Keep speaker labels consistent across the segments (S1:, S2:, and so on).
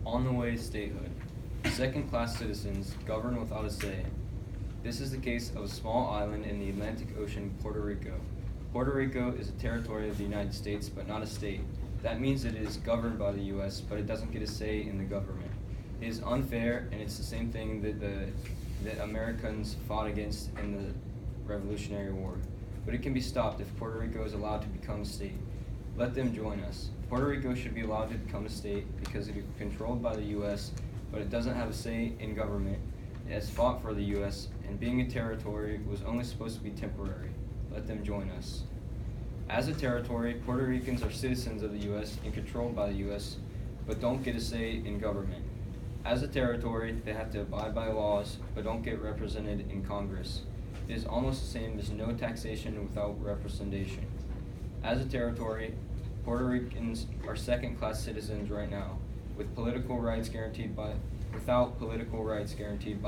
S1: On the way to statehood. Second-class citizens govern without a say. This is the case of a small island in the Atlantic Ocean, Puerto Rico. Puerto Rico is a territory of the United States, but not a state. That means it is governed by the U.S., but it doesn't get a say in the government. It is unfair, and it's the same thing that Americans fought against in the Revolutionary War. But it can be stopped if Puerto Rico is allowed to become a state. Let them join us. Puerto Rico should be allowed to become a state because it is controlled by the U.S., but it doesn't have a say in government. It has fought for the U.S., and being a territory was only supposed to be temporary. Let them join us. As a territory, Puerto Ricans are citizens of the U.S. and controlled by the U.S., but don't get a say in government. As a territory, they have to abide by laws, but don't get represented in Congress. It is almost the same as no taxation without representation. As a territory, Puerto Ricans are second-class citizens right now, without political rights guaranteed by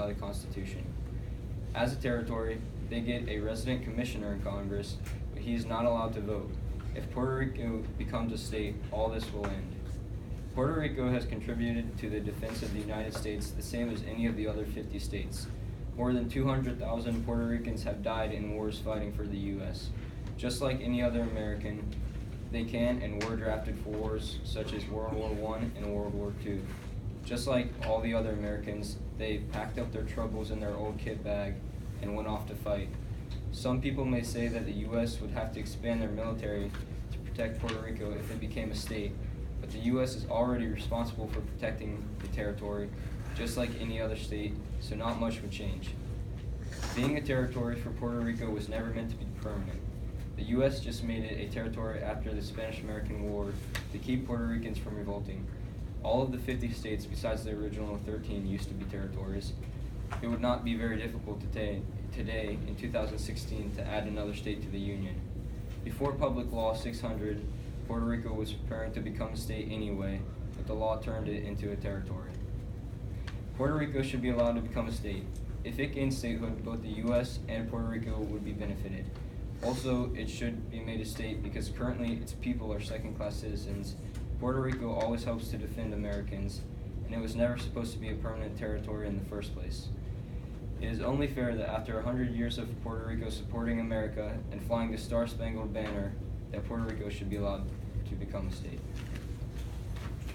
S1: the Constitution. As a territory, they get a resident commissioner in Congress, but he is not allowed to vote. If Puerto Rico becomes a state, all this will end. Puerto Rico has contributed to the defense of the United States the same as any of the other 50 states. More than 200,000 Puerto Ricans have died in wars fighting for the U.S. Just like any other American, they can and were drafted for wars such as World War I and World War II. Just like all the other Americans, they packed up their troubles in their old kit bag and went off to fight. Some people may say that the U.S. would have to expand their military to protect Puerto Rico if it became a state, but the U.S. is already responsible for protecting the territory, just like any other state, so not much would change. Being a territory for Puerto Rico was never meant to be permanent. The U.S. just made it a territory after the Spanish-American War to keep Puerto Ricans from revolting. All of the 50 states besides the original 13 used to be territories. It would not be very difficult today, in 2016, to add another state to the Union. Before Public Law 600, Puerto Rico was preparing to become a state anyway, but the law turned it into a territory. Puerto Rico should be allowed to become a state. If it gains statehood, both the U.S. and Puerto Rico would be benefited. Also, it should be made a state because currently its people are second-class citizens. Puerto Rico always helps to defend Americans, and it was never supposed to be a permanent territory in the first place. It is only fair that after 100 years of Puerto Rico supporting America and flying the Star-Spangled Banner, that Puerto Rico should be allowed to become a state.